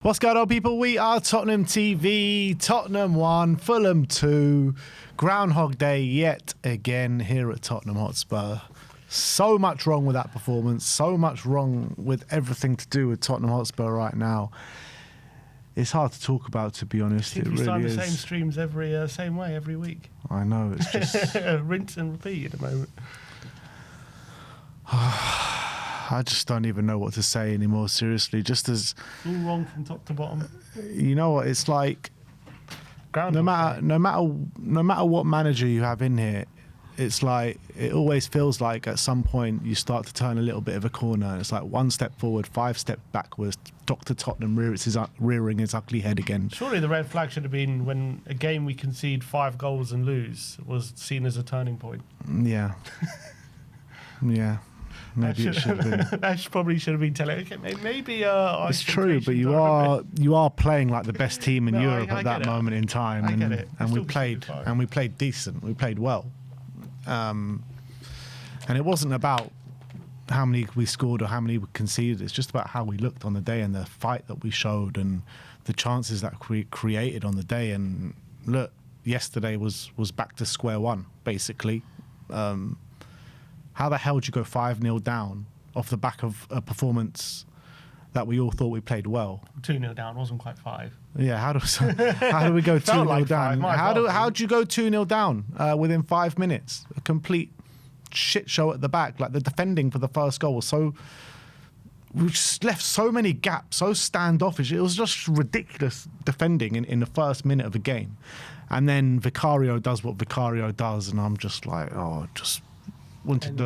What's going on, people? We are Tottenham TV. Tottenham 1, Fulham 2. Groundhog Day yet again here at Tottenham Hotspur. So much wrong with that performance. So much wrong with everything to do with Tottenham Hotspur right now. It's hard to talk about, to be honest. It really is. The same streams same way every week. I know. It's just rinse and repeat at the moment. I just don't even know what to say anymore, seriously. Just as... All wrong from top to bottom. You know what? It's like... No matter what manager you have in here, it's like... It always feels like at some point you start to turn a little bit of a corner. And it's like 1 step forward, 5 steps backwards. Dr. Tottenham rearing his ugly head again. Surely the red flag should have been when a game we concede 5 goals and lose was seen as a turning point. Yeah. Yeah. Maybe it should have been. That probably should have been telling. Okay, maybe. It's true, but you are playing like the best team in Europe at that moment in time, and we played decent. We played well, and it wasn't about how many we scored or how many we conceded. It's just about how we looked on the day and the fight that we showed and the chances that we created on the day. And look, yesterday was back to square one, basically. How the hell did you go 5-0 down off the back of a performance that we all thought we played well? 2-0 down, wasn't quite 5. Yeah, how do we go 2-0 down? How do you go 2-0 down within 5 minutes? A complete shit show at the back. Like the defending for the first goal was so... We just left so many gaps, so standoffish. It was just ridiculous defending in the first minute of the game. And then Vicario does what Vicario does, and I'm just like, oh, just... Wanted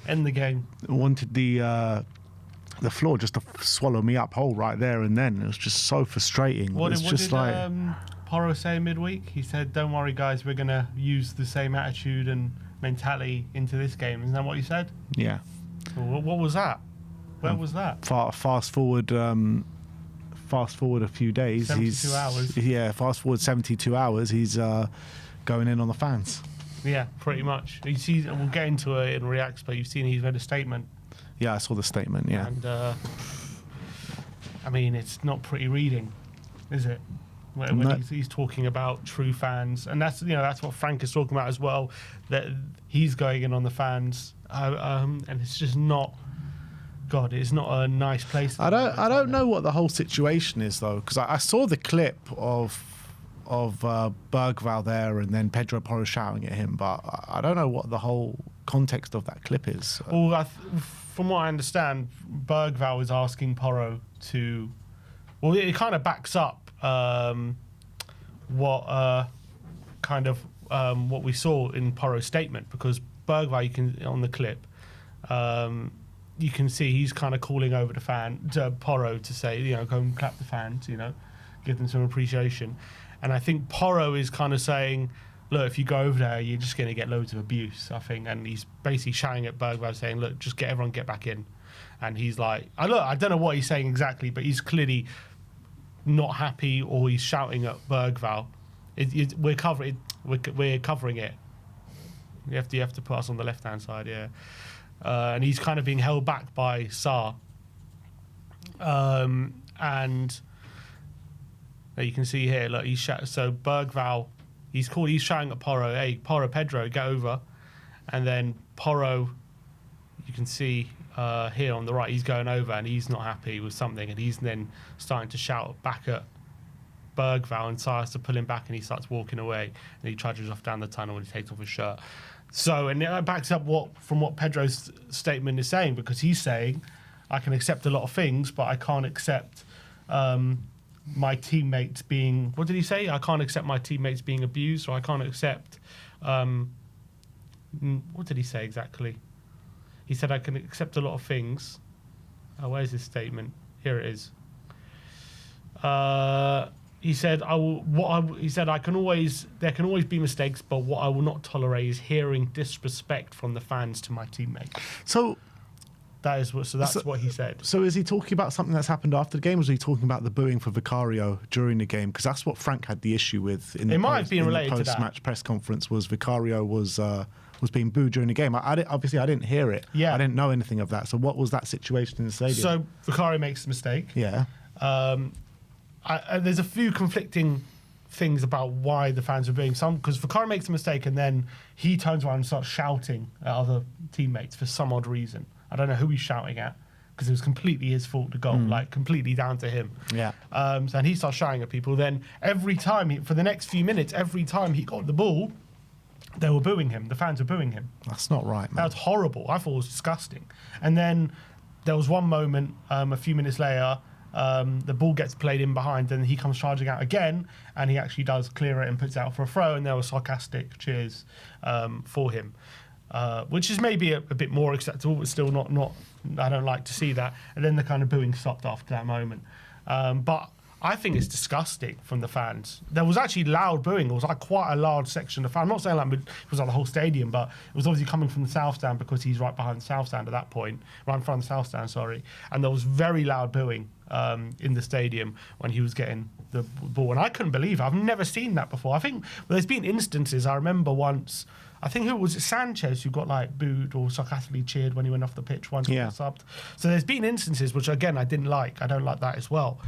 End the game. Wanted the floor just to swallow me up whole right there and then. It was just so frustrating. What did Porro say midweek? He said, "Don't worry, guys. We're gonna use the same attitude and mentality into this game." Isn't that what he said? Yeah. What was that? Where was that? Fast forward a few days. 72 hours. Yeah. Fast forward 72 hours. He's going in on the fans. Yeah, pretty much. We'll get into it in Reacts, but you've seen he's made a statement. Yeah, I saw the statement, yeah. And, I mean, it's not pretty reading, is it? When he's talking about true fans. And that's what Frank is talking about as well, that he's going in on the fans. And it's just not... God, it's not a nice place. I don't know what the whole situation is, though, because I saw the clip of Bergvall there and then Pedro Porro shouting at him, but I don't know what the whole context of that clip is. Well, from what I understand, Bergvall is asking Porro to... Well, it kind of backs up what we saw in Porro's statement, because Bergvall, on the clip, you can see he's kind of calling over to Porro to say, go and clap the fans, give them some appreciation. And I think Porro is kind of saying, look, if you go over there, you're just going to get loads of abuse, I think. And he's basically shouting at Bergvall saying, look, just everyone get back in. And he's like, I don't know what he's saying exactly, but he's clearly not happy, or he's shouting at Bergvall. We're covering it. You have to put us on the left-hand side, yeah. And he's kind of being held back by Sarr. And... You can see here, look, so Bergvall, he's shouting at Porro, hey, Porro, Pedro, get over. And then Porro, you can see here on the right, he's going over and he's not happy with something, and he's then starting to shout back at Bergvall, and starts to pull him back, and he starts walking away, and he trudges off down the tunnel and he takes off his shirt. So, and it backs up what Pedro's statement is saying, because he's saying, I can accept a lot of things, but I can't accept... my teammates being... What did he say? I can't accept my teammates being abused, or I can't accept... what did he say exactly? He said, I can accept a lot of things. Where's his statement? Here it is. He said, there can always be mistakes, but what I will not tolerate is hearing disrespect from the fans to my teammates. So that's what he said. So is he talking about something that's happened after the game, or is he talking about the booing for Vicario during the game? Because that's what Frank had the issue with in the post-match press conference, was Vicario was being booed during the game. Obviously, I didn't hear it. Yeah. I didn't know anything of that. So what was that situation in the stadium? So Vicario makes a mistake. Yeah. there's a few conflicting things about why the fans are being some, because Vicario makes a mistake and then he turns around and starts shouting at other teammates for some odd reason. I don't know who he's shouting at, because it was completely his fault, the goal, like completely down to him. Yeah. And he starts shouting at people. Then every time, for the next few minutes, every time he got the ball, they were booing him. The fans were booing him. That's not right, man. That was horrible. I thought it was disgusting. And then there was one moment, a few minutes later, the ball gets played in behind and he comes charging out again, and he actually does clear it and puts it out for a throw, and there were sarcastic cheers for him, which is maybe a bit more acceptable, but still not. I don't like to see that. And then the kind of booing stopped after that moment. But I think it's disgusting from the fans. There was actually loud booing. It was like quite a large section of fans. I'm not saying like it was like the whole stadium, but it was obviously coming from the south stand, because he's right behind the south stand at that point, right in front of the south stand, sorry. And there was very loud booing in the stadium when he was getting the ball. And I couldn't believe it. I've never seen that before. I think there's been instances. I remember once, I think who was it, Sanchez, who got like booed or sarcastically cheered when he went off the pitch once. Yeah. Subbed. So there's been instances which, again, I didn't like. I don't like that as well.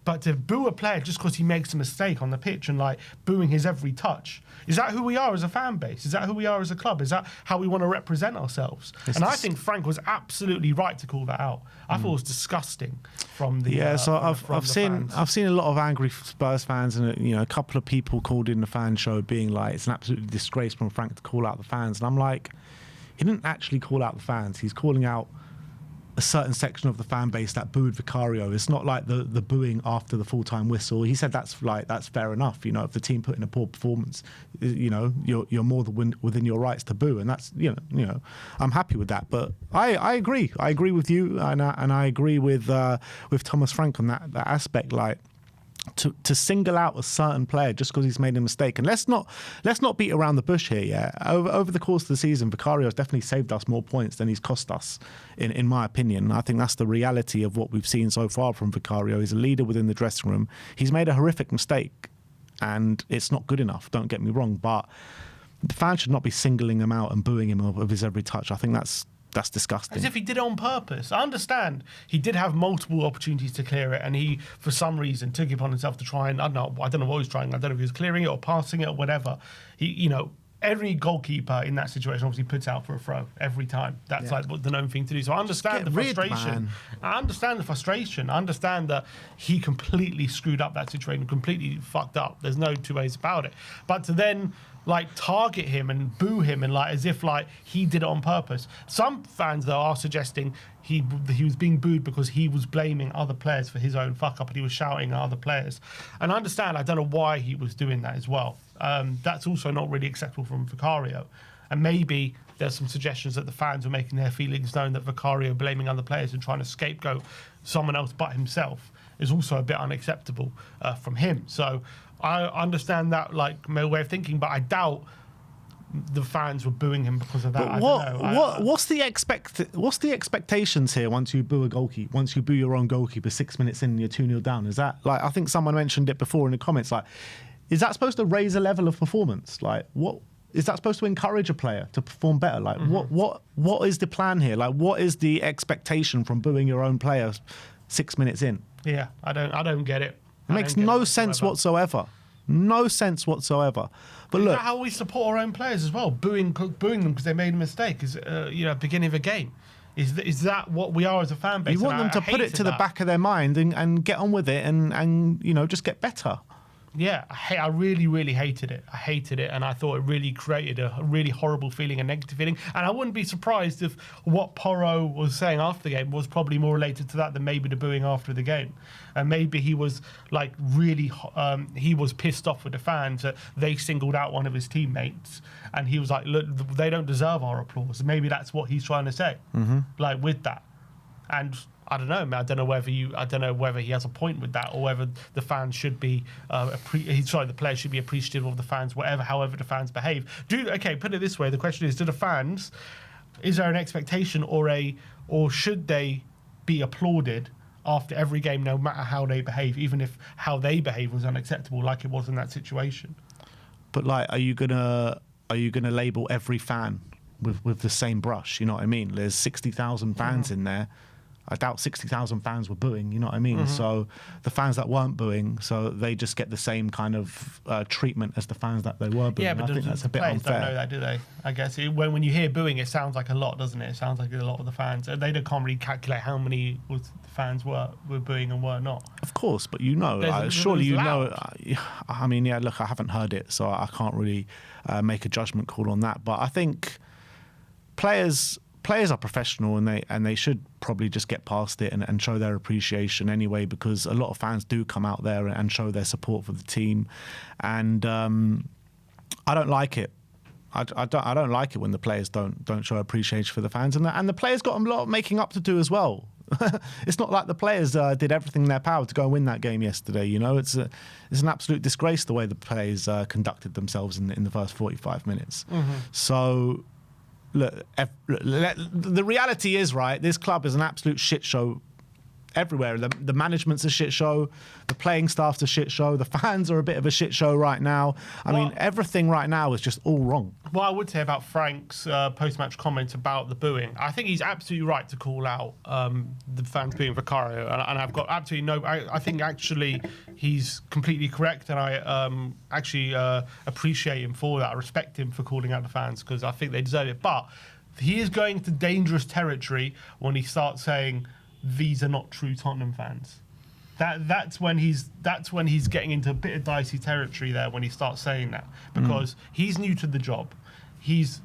But to boo a player just because he makes a mistake on the pitch and like booing his every touch, is that who we are as a fan base? Is that who we are as a club? Is that how we want to represent ourselves? I think Frank was absolutely right to call that out. I thought it was disgusting from the So I've seen a lot of angry Spurs fans, and a couple of people called in the fan show being like, it's an absolute disgrace from Frank to call out the fans, and I'm like, he didn't actually call out the fans. He's calling out a certain section of the fan base that booed Vicario. It's not like the booing after the full-time whistle. He said that's fair enough. If the team put in a poor performance, you're more than within your rights to boo, and that's I'm happy with that. But I agree. I agree with you, and I agree with Thomas Frank on that aspect. Like, to single out a certain player just because he's made a mistake, and let's not beat around the bush here. Yeah, over the course of the season, Vicario has definitely saved us more points than he's cost us, in my opinion. I think that's the reality of what we've seen so far from Vicario. He's a leader within the dressing room. He's made a horrific mistake, and it's not good enough. Don't get me wrong, but the fans should not be singling him out and booing him of his every touch. I think that's disgusting. As if he did it on purpose. I understand he did have multiple opportunities to clear it, and he, for some reason, took it upon himself to try and, I don't know what he was trying. I don't know if he was clearing it or passing it or whatever. Every goalkeeper in that situation obviously puts out for a throw every time. That's like the known thing to do. So I understand the frustration. I understand the frustration. I understand that he completely screwed up that situation, completely fucked up. There's no two ways about it. But to then target him and boo him and as if he did it on purpose. Some fans though are suggesting he was being booed because he was blaming other players for his own fuck up, and he was shouting at other players. And I understand. I don't know why he was doing that as well. That's also not really acceptable from Vicario. And maybe there's some suggestions that the fans were making their feelings known, that Vicario blaming other players and trying to scapegoat someone else but himself is also a bit unacceptable from him. So I understand that way of thinking, but I doubt the fans were booing him because of that. What's the expectations here once you boo a goalkeeper? Once you boo your own goalkeeper 6 minutes in and you're 2-0 down, is that I think someone mentioned it before in the comments, is that supposed to raise a level of performance? What is that supposed to encourage a player to perform better? What is the plan here? What is the expectation from booing your own player 6 minutes in? Yeah, I don't get it. It makes no sense whatsoever. No sense whatsoever. But look, how we support our own players as well, booing them because they made a mistake is beginning of a game. Is that what we are as a fan base? You want them to put it to the back of their mind and get on with it and just get better. Yeah, I really, really hated it. I hated it, and I thought it really created a really horrible feeling, a negative feeling. And I wouldn't be surprised if what Porro was saying after the game was probably more related to that than maybe the booing after the game. And maybe he was really, he was pissed off with the fans that they singled out one of his teammates, and he was like, "Look, they don't deserve our applause." Maybe that's what he's trying to say, with that. And I don't know, man. I don't know whether he has a point with that, or whether the fans should be the players should be appreciative of the fans, however the fans behave. Put it this way: the question is, is there an expectation or should they be applauded after every game, no matter how they behave, even if how they behave was unacceptable, like it was in that situation? But are you gonna label every fan with the same brush? You know what I mean? There's 60,000 fans in there. I doubt 60,000 fans were booing, you know what I mean? So the fans that weren't booing, so they just get the same kind of treatment as the fans that they were booing. Yeah, but I think that's a bit players unfair. don't know that, do they? I guess when you hear booing, it sounds like a lot, doesn't it? It sounds like a lot of the fans. They can't really calculate how many the fans were booing and were not. Of course, but you know, surely you know. I mean, yeah, look, I haven't heard it, so I can't really make a judgment call on that. But I think players are professional, and they should probably just get past it and show their appreciation anyway, because a lot of fans do come out there and show their support for the team, and I don't like it. I don't like it when the players don't show appreciation for the fans, and the players got a lot of making up to do as well. It's not like the players did everything in their power to go and win that game yesterday. You know, it's an absolute disgrace the way the players conducted themselves in the first 45 minutes. So. Look, the reality is, right, this club is an absolute shit show everywhere. The management's a shit show, the playing staff's a shit show, the fans are a bit of a shit show right now. I mean, everything right now is just all wrong. What I would say about Frank's post-match comments about the booing, I think he's absolutely right to call out the fans booing Vicario, and I've got absolutely no. I think actually he's completely correct, and I actually appreciate him for that. I respect him for calling out the fans, because I think they deserve it. But he is going to dangerous territory when he starts saying these are not true Tottenham fans. That's when he's getting into a bit of dicey territory there, when he starts saying that, because he's new to the job, he's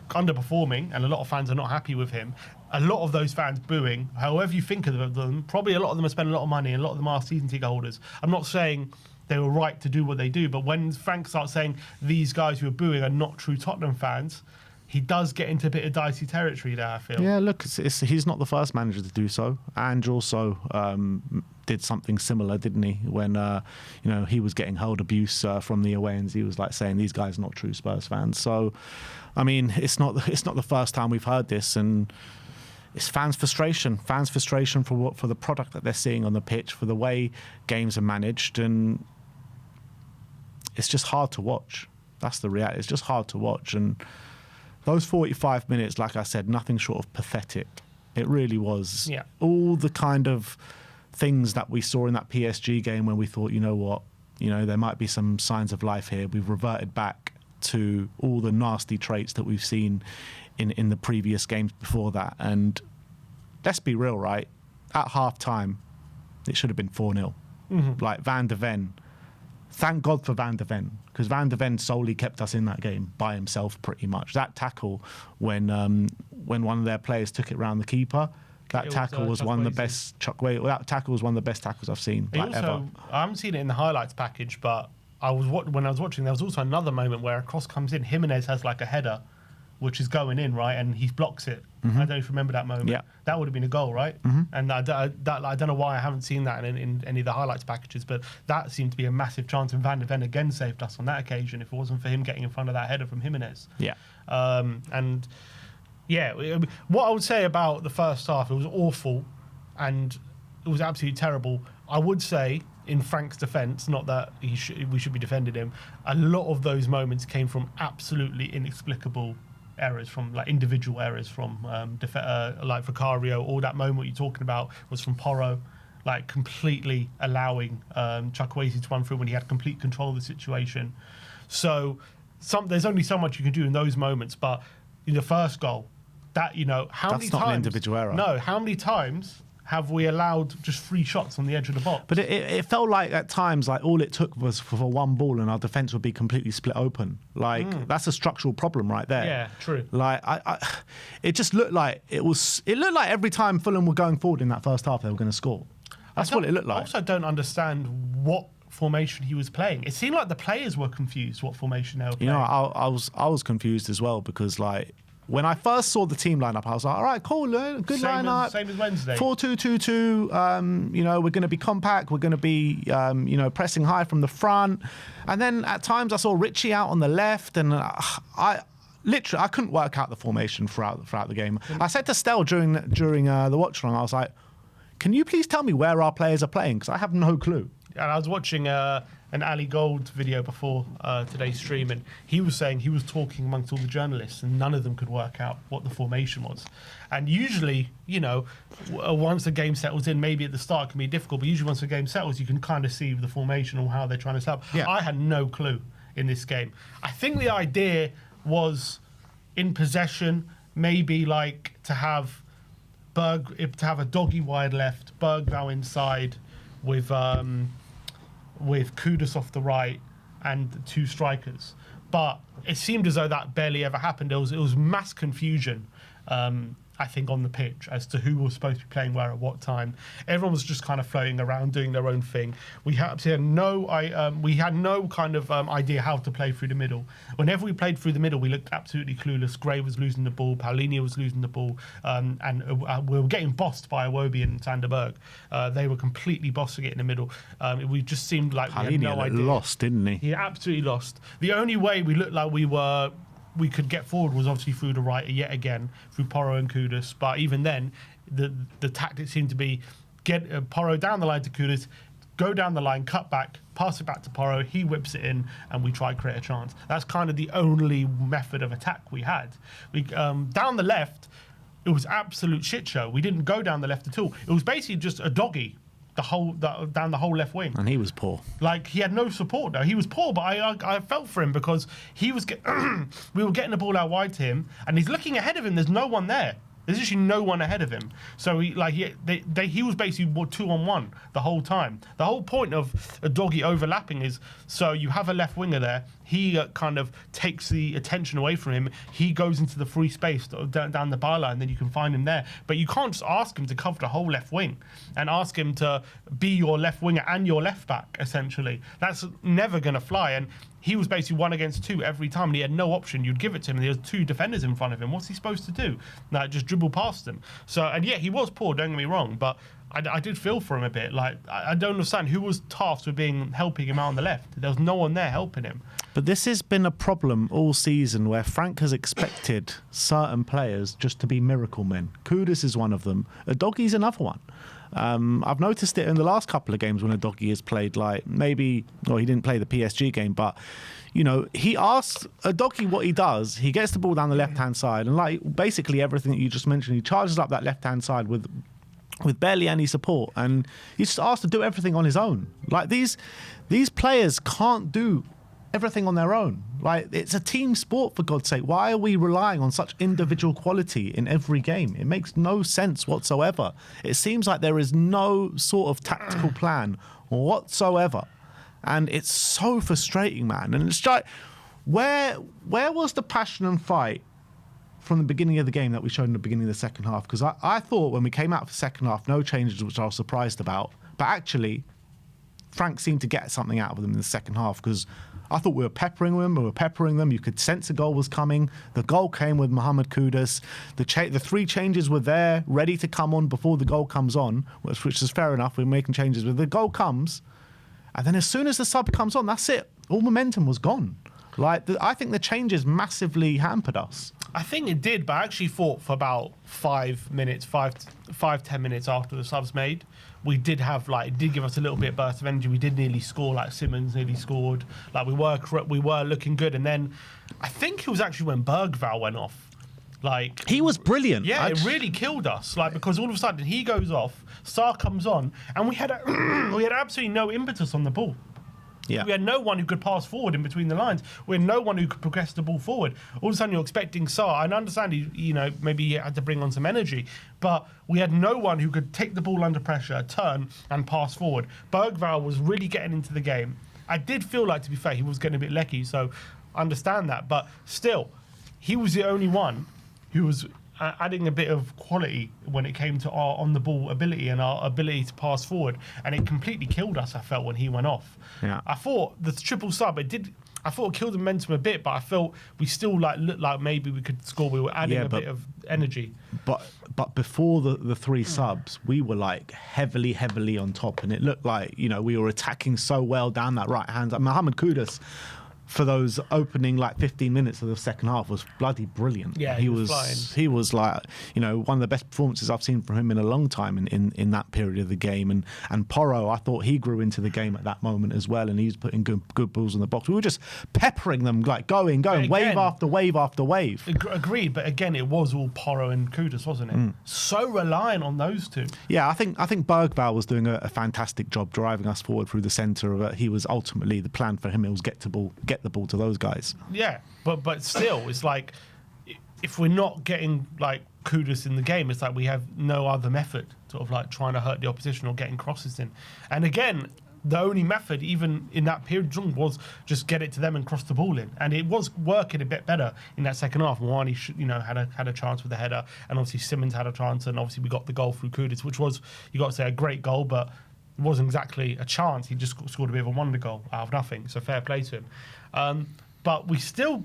underperforming, and a lot of fans are not happy with him. A lot of those fans booing, however you think of them, probably a lot of them have spent a lot of money, and a lot of them are season ticket holders. I'm not saying they were right to do what they do, but when Frank starts saying these guys who are booing are not true Tottenham fans, he does get into a bit of dicey territory there, I feel. Yeah, look, he's not the first manager to do so. Ange also did something similar, didn't he? When he was getting held abuse from the away ends, he was like saying these guys are not true Spurs fans. So, I mean, it's not the first time we've heard this, and it's fans' frustration for the product that they're seeing on the pitch, for the way games are managed, and it's just hard to watch. That's the reality. It's just hard to watch, and those 45 minutes, like I said, nothing short of pathetic. It really was. Yeah. All the kind of things that we saw in that PSG game when we thought, you know what, there might be some signs of life here. We've reverted back to all the nasty traits that we've seen in the previous games before that. And let's be real, right? At half-time, it should have been 4-0. Like Van de Ven. Thank God for Van de Ven, because Van de Ven solely kept us in that game by himself pretty much. That tackle when one of their players took it round the keeper, that tackle was one of the best. That tackle was one of the best tackles I've seen ever. I haven't seen it in the highlights package, but when I was watching, there was also another moment where a cross comes in. Jimenez has like a header, which is going in, right, and he blocks it. I don't know if you remember that moment. Yeah. That would have been a goal, right? And I don't know why I haven't seen that in any of the highlights packages, but that seemed to be a massive chance, and Van de Ven again saved us on that occasion if it wasn't for him getting in front of that header from Jimenez. Yeah. And yeah, what I would say about the first half, it was awful, and it was absolutely terrible. I would say, in Frank's defence, not that we should be defending him, a lot of those moments came from absolutely inexplicable errors, from like individual errors from like Vicario, or that moment you're talking about was from Porro, like completely allowing COYS to run through when he had complete control of the situation. So there's only so much you can do in those moments, but in the first goal, how many times? That's not an individual error. No, how many times have we allowed just 3 shots on the edge of the box? But it felt like at times, like all it took was for one ball and our defence would be completely split open. Like that's a structural problem right there. Yeah, true. Like it just looked like it looked like every time Fulham were going forward in that first half, they were going to score. That's what it looked like. I also don't understand what formation he was playing. It seemed like the players were confused what formation they were playing. I was confused as well, because like, when I first saw the team lineup, I was like, all right, cool, good lineup. Same as Wednesday. 4-2-2-2. We're going to be compact. We're going to be, pressing high from the front. And then at times I saw Richie out on the left, and I couldn't work out the formation throughout the game. I said to Stel during the watch along, I was like, can you please tell me where our players are playing? Because I have no clue. And I was watching an Ali Gold video before today's stream, and he was saying he was talking amongst all the journalists, and none of them could work out what the formation was. And usually, you know, once the game settles in, maybe at the start it can be difficult, but usually once the game settles, you can kind of see the formation or how they're trying to set up. Yeah. I had no clue in this game. I think the idea was in possession, maybe like to have a doggy wide left, Bergvall inside with Kudus off the right and 2 strikers. But it seemed as though that barely ever happened. It was mass confusion, I think, on the pitch as to who was supposed to be playing where at what time. Everyone was just kind of floating around, doing their own thing. We had no kind of idea how to play through the middle. Whenever we played through the middle, we looked absolutely clueless. Gray was losing the ball, Paulinho was losing the ball, and we were getting bossed by Iwobi and Sanderberg. They were completely bossing it in the middle. We just seemed like Paulinho we had no idea. Lost, didn't he? He absolutely lost. The only way we looked like we could get forward was obviously through the right yet again, through Porro and Kudus. But even then, the tactic seemed to be get Porro down the line to Kudus, go down the line, cut back, pass it back to Porro, he whips it in, and we try to create a chance. That's kind of the only method of attack we had. We down the left, it was absolute shit show. We didn't go down the left at all. It was basically just a doggy down the whole left wing. And he was poor. Like, he had no support, though. He was poor, but I felt for him because he was we were getting the ball out wide to him, and he's looking ahead of him. There's no one there. There's actually no one ahead of him. So he was basically 2-on-1 the whole time. The whole point of a doggy overlapping is so you have a left winger there. He kind of takes the attention away from him. He goes into the free space down the byline, then you can find him there. But you can't just ask him to cover the whole left wing and ask him to be your left winger and your left back, essentially. That's never going to fly. And he was basically 1 against 2 every time, and he had no option. You'd give it to him, and there was 2 defenders in front of him. What's he supposed to do? Like, just dribble past them. So, and yeah, he was poor, don't get me wrong, but I did feel for him a bit. Like, I don't understand who was tasked with helping him out on the left. There was no one there helping him. But this has been a problem all season where Frank has expected certain players just to be miracle men. Kudus is one of them. Doggy's another one. I've noticed it in the last couple of games when Doggy has played, like maybe, well, he didn't play the PSG game, but, you know, he asks Doggy what he does. He gets the ball down the left-hand side, and like basically everything that you just mentioned, he charges up that left-hand side with barely any support, and he's just asked to do everything on his own. Like, these players can't do everything on their own. Like, it's a team sport, for God's sake. Why are we relying on such individual quality in every game? It makes no sense whatsoever. It seems like there is no sort of tactical plan whatsoever, and it's so frustrating, man. And it's like, where was the passion and fight from the beginning of the game that we showed in the beginning of the second half? Because I thought when we came out for the second half, no changes, which I was surprised about. But actually, Frank seemed to get something out of them in the second half, because I thought we were peppering them. You could sense a goal was coming. The goal came with Mohamed Kudus. The 3 changes were there, ready to come on before the goal comes on, which is fair enough. We're making changes. But the goal comes, and then as soon as the sub comes on, that's it. All momentum was gone. Like, I think the changes massively hampered us. I think it did, but I actually thought for about 10 minutes after the subs made, we did have, like, it did give us a little bit of burst of energy. We did nearly score, like Simmons nearly scored. Like, we were looking good. And then I think it was actually when Bergvall went off. Like, he was brilliant. Yeah, it really killed us. Like, because all of a sudden he goes off, Sarr comes on, and we had absolutely no impetus on the ball. Yeah. We had no one who could pass forward in between the lines. We had no one who could progress the ball forward. All of a sudden, you're expecting Sarr. I understand maybe he had to bring on some energy, but we had no one who could take the ball under pressure, turn, and pass forward. Bergvall was really getting into the game. I did feel like, to be fair, he was getting a bit lecky, so I understand that. But still, he was the only one who was adding a bit of quality when it came to our on-the-ball ability and our ability to pass forward, and it completely killed us, I felt, when he went off. Yeah. I thought the triple sub, I thought it killed the momentum a bit, but I felt we still looked like maybe we could score. We were adding a bit of energy. But before the 3 subs, we were like heavily on top, and it looked like, we were attacking so well down that right hand. Mohamed Kudus, for those opening like 15 minutes of the second half was bloody brilliant. Yeah, he was like, you know, one of the best performances I've seen from him in a long time in that period of the game. And Porro, I thought he grew into the game at that moment as well, and he was putting good balls in the box. We were just peppering them, like going, again, wave after wave after wave. Agreed, but again, it was all Porro and Kudus, wasn't it? So reliant on those two. Yeah, I think Bergvall was doing a fantastic job driving us forward through the centre of it. He was ultimately, the plan for him, it was get the ball to those guys. Yeah, but still, it's like if we're not getting like Kudus in the game, it's like we have no other method, sort of like trying to hurt the opposition or getting crosses in. And again, the only method, even in that period, was just get it to them and cross the ball in, and it was working a bit better in that second half. Moani, had a chance with the header, and obviously Simmons had a chance, and obviously we got the goal through Kudus, which was, you got to say, a great goal, but it wasn't exactly a chance. He just scored a bit of a wonder goal out of nothing, so fair play to him. But we still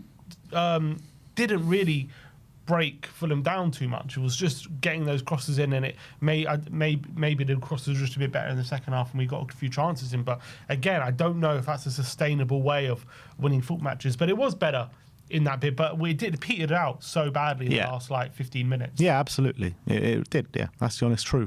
didn't really break Fulham down too much. It was just getting those crosses in, and it maybe the crosses were just a bit better in the second half, and we got a few chances in. But again, I don't know if that's a sustainable way of winning foot matches. But it was better in that bit, but we did petered out so badly in the last like 15 minutes. Yeah, absolutely, it did. Yeah, that's the honest truth.